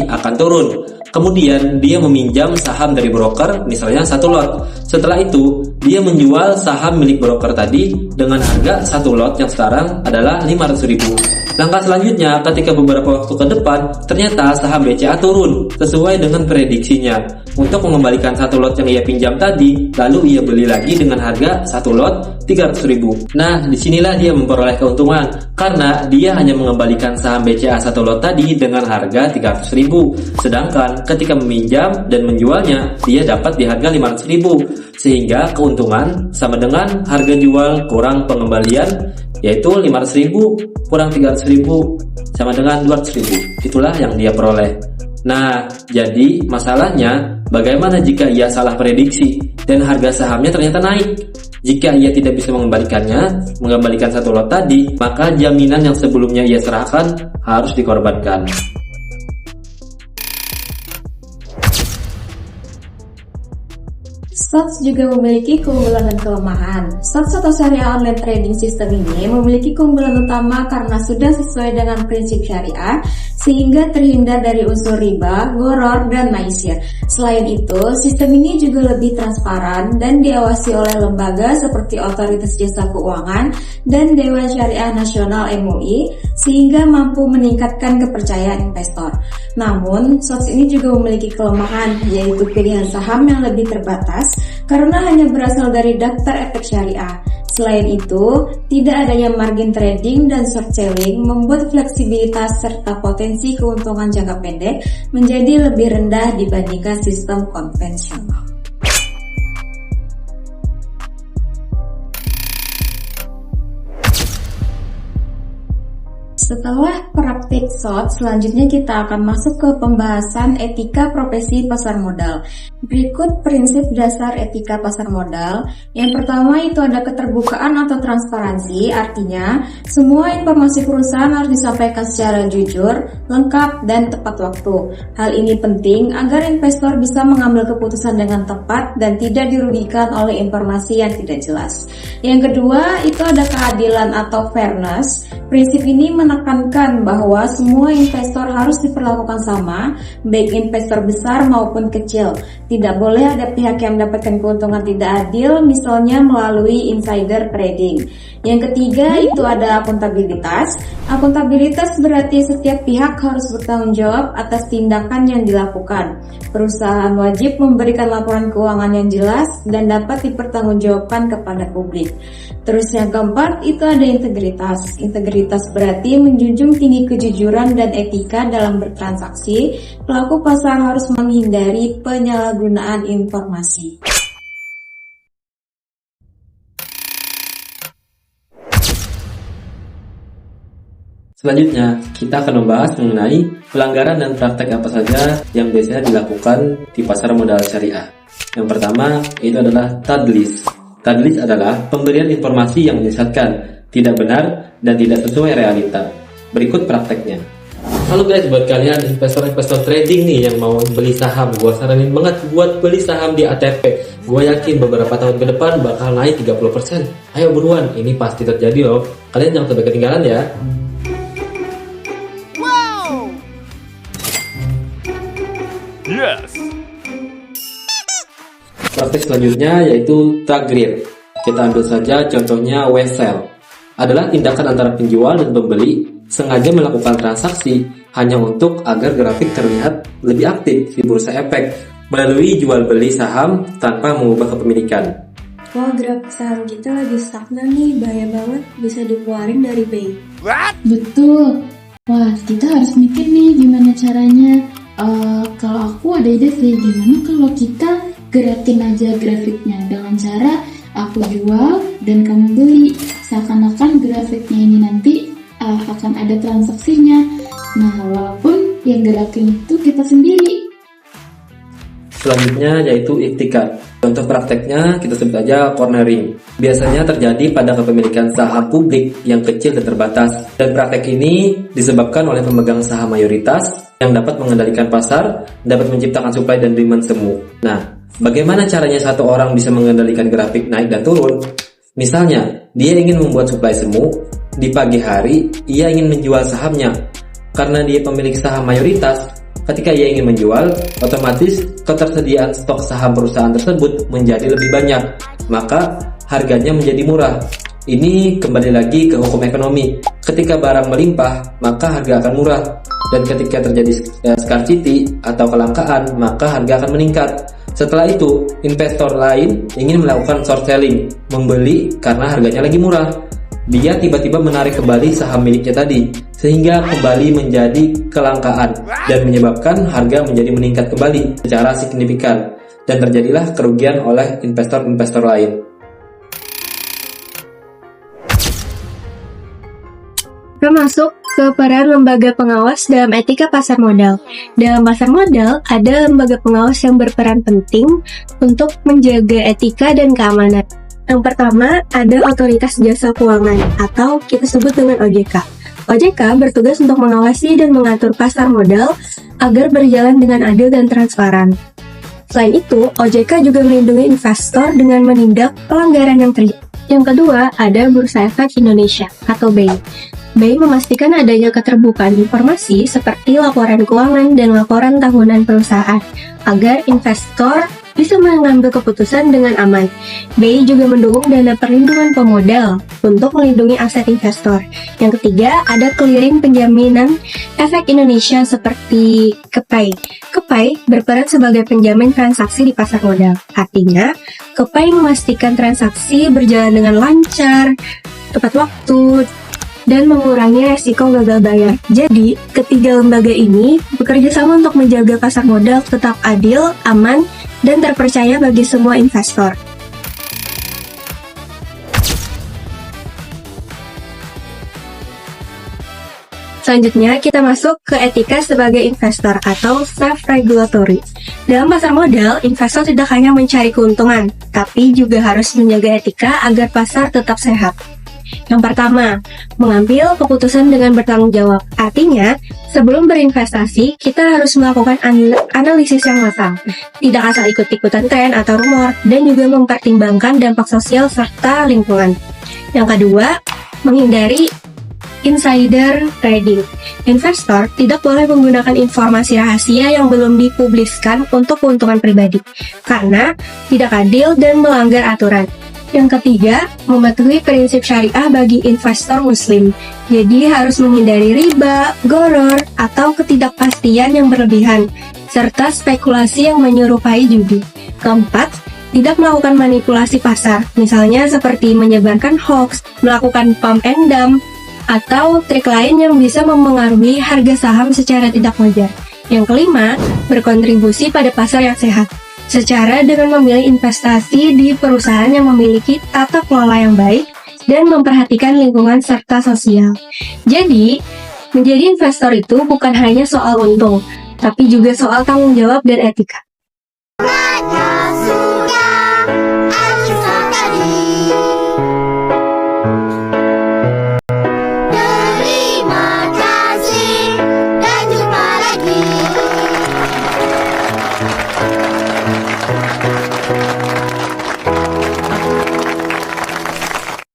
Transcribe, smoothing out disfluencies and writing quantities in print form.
akan turun. Kemudian dia meminjam saham dari broker, misalnya 1 lot. Setelah itu, dia menjual saham milik broker tadi dengan harga 1 lot yang sekarang adalah 500.000. Langkah selanjutnya, ketika beberapa waktu ke depan, ternyata saham BCA turun sesuai dengan prediksinya. Untuk mengembalikan 1 lot yang ia pinjam tadi, lalu ia beli lagi dengan harga 1 lot 300.000. Nah, disinilah dia memperoleh keuntungan karena dia hanya mengembalikan saham BCA 1 lot tadi dengan harga 300.000. Sedangkan ketika meminjam dan menjualnya, dia dapat di harga 500.000. Sehingga keuntungan sama dengan harga jual kurang pengembalian, yaitu 500.000 kurang 300.000 sama dengan 200.000. Itulah yang dia peroleh. Nah, jadi masalahnya bagaimana jika ia salah prediksi dan harga sahamnya ternyata naik? Jika ia tidak bisa mengembalikan 1 lot tadi, maka jaminan yang sebelumnya ia serahkan harus dikorbankan. Stocks juga memiliki keunggulan dan kelemahan. Stocks atau syariah online trading system ini memiliki keunggulan utama karena sudah sesuai dengan prinsip syariah, sehingga terhindar dari unsur riba, gharar, dan maisir. Selain itu, sistem ini juga lebih transparan dan diawasi oleh lembaga seperti Otoritas Jasa Keuangan dan Dewan Syariah Nasional MUI, sehingga mampu meningkatkan kepercayaan investor. Namun, stocks ini juga memiliki kelemahan, yaitu pilihan saham yang lebih terbatas karena hanya berasal dari daftar efek syariah. Selain itu, tidak adanya margin trading dan short selling membuat fleksibilitas serta potensi keuntungan jangka pendek menjadi lebih rendah dibandingkan sistem konvensional. Setelah praktik SWOT, selanjutnya kita akan masuk ke pembahasan etika profesi pasar modal. Berikut prinsip dasar etika pasar modal. Yang pertama itu ada keterbukaan atau transparansi, artinya semua informasi perusahaan harus disampaikan secara jujur, lengkap, dan tepat waktu. Hal ini penting agar investor bisa mengambil keputusan dengan tepat dan tidak dirugikan oleh informasi yang tidak jelas. Yang kedua itu ada keadilan atau fairness. Prinsip ini menekankan bahwa semua investor harus diperlakukan sama, baik investor besar maupun kecil. Tidak boleh ada pihak yang mendapatkan keuntungan tidak adil, misalnya melalui insider trading. Yang ketiga itu ada akuntabilitas. Akuntabilitas berarti setiap pihak harus bertanggung jawab atas tindakan yang dilakukan. Perusahaan wajib memberikan laporan keuangan yang jelas dan dapat dipertanggungjawabkan kepada publik. Terus yang keempat itu ada integritas. Integritas berarti menjunjung tinggi kejujuran dan etika dalam bertransaksi. Pelaku pasar harus menghindari penyalahgunaan informasi. Selanjutnya, kita akan membahas mengenai pelanggaran dan praktek apa saja yang biasanya dilakukan di pasar modal syariah. Yang pertama, itu adalah tadlis. Tadlis adalah pemberian informasi yang menyesatkan, tidak benar, dan tidak sesuai realita. Berikut prakteknya. Halo guys, buat kalian investor-investor trading nih yang mau beli saham, gue saranin banget buat beli saham di ATP. Gue yakin beberapa tahun ke depan bakal naik 30%. Ayo buruan, ini pasti terjadi loh. Kalian jangan sampai ketinggalan ya. Yes. Praktek selanjutnya yaitu takrir. Kita ambil saja contohnya wholesale. Adalah tindakan antara penjual dan pembeli sengaja melakukan transaksi hanya untuk agar grafik terlihat lebih aktif di bursa efek melalui jual beli saham tanpa mengubah kepemilikan. Wah, grafik saham kita lagi stagnan nih, bahaya banget, bisa dikeluarin dari BI. Betul. Wah, kita harus mikir nih gimana caranya. Kalau aku ada ide sih, gimana kalau kita gerakin aja grafiknya dengan cara aku jual dan kamu beli, seakan-akan grafiknya ini nanti akan ada transaksinya. Nah, walaupun yang gerakin itu kita sendiri. Selanjutnya yaitu iktikad. Contoh prakteknya kita sebut aja cornering. Biasanya terjadi pada kepemilikan saham publik yang kecil dan terbatas. Dan praktek ini disebabkan oleh pemegang saham mayoritas yang dapat mengendalikan pasar, dapat menciptakan supply dan demand semu. Nah, bagaimana caranya satu orang bisa mengendalikan grafik naik dan turun? Misalnya, dia ingin membuat supply semu, di pagi hari ia ingin menjual sahamnya. Karena dia pemilik saham mayoritas, ketika ia ingin menjual, otomatis ketersediaan stok saham perusahaan tersebut menjadi lebih banyak, maka harganya menjadi murah. Ini kembali lagi ke hukum ekonomi. Ketika barang melimpah, maka harga akan murah. Dan ketika terjadi scarcity atau kelangkaan, maka harga akan meningkat. Setelah itu, investor lain ingin melakukan short selling, membeli karena harganya lagi murah. Dia tiba-tiba menarik kembali saham miliknya tadi, sehingga kembali menjadi kelangkaan dan menyebabkan harga menjadi meningkat kembali secara signifikan, dan terjadilah kerugian oleh investor-investor lain. Kita masuk ke peran lembaga pengawas dalam etika pasar modal. Dalam pasar modal, ada lembaga pengawas yang berperan penting untuk menjaga etika dan keamanan. Yang pertama, ada Otoritas Jasa Keuangan atau kita sebut dengan OJK. OJK bertugas untuk mengawasi dan mengatur pasar modal agar berjalan dengan adil dan transparan. Selain itu, OJK juga melindungi investor dengan menindak pelanggaran yang terjadi. Yang kedua, ada Bursa Efek Indonesia atau BEI. BEI memastikan adanya keterbukaan informasi seperti laporan keuangan dan laporan tahunan perusahaan agar investor bisa mengambil keputusan dengan aman. BEI juga mendukung dana perlindungan pemodal untuk melindungi aset investor. Yang ketiga, ada Clearing Penjaminan Efek Indonesia seperti KEPAI. KEPAI berperan sebagai penjamin transaksi di pasar modal. Artinya, KEPAI memastikan transaksi berjalan dengan lancar, tepat waktu, dan mengurangi resiko gagal bayar. Jadi, ketiga lembaga ini bekerja sama untuk menjaga pasar modal tetap adil, aman, dan terpercaya bagi semua investor. Selanjutnya, kita masuk ke etika sebagai investor atau self-regulatory. Dalam pasar modal, investor tidak hanya mencari keuntungan, tapi juga harus menjaga etika agar pasar tetap sehat. Yang pertama, mengambil keputusan dengan bertanggung jawab. Artinya, sebelum berinvestasi, kita harus melakukan analisis yang matang. Tidak asal ikut-ikutan tren atau rumor, dan juga mempertimbangkan dampak sosial serta lingkungan. Yang kedua, menghindari insider trading. Investor tidak boleh menggunakan informasi rahasia yang belum dipubliskan untuk keuntungan pribadi, karena tidak adil dan melanggar aturan. Yang ketiga, mematuhi prinsip syariah bagi investor muslim. Jadi harus menghindari riba, gharar, atau ketidakpastian yang berlebihan, serta spekulasi yang menyerupai judi. Keempat, tidak melakukan manipulasi pasar, misalnya seperti menyebarkan hoax, melakukan pump and dump, atau trik lain yang bisa mempengaruhi harga saham secara tidak wajar. Yang kelima, berkontribusi pada pasar yang sehat, secara dengan memilih investasi di perusahaan yang memiliki tata kelola yang baik dan memperhatikan lingkungan serta sosial. Jadi, menjadi investor itu bukan hanya soal untung, tapi juga soal tanggung jawab dan etika.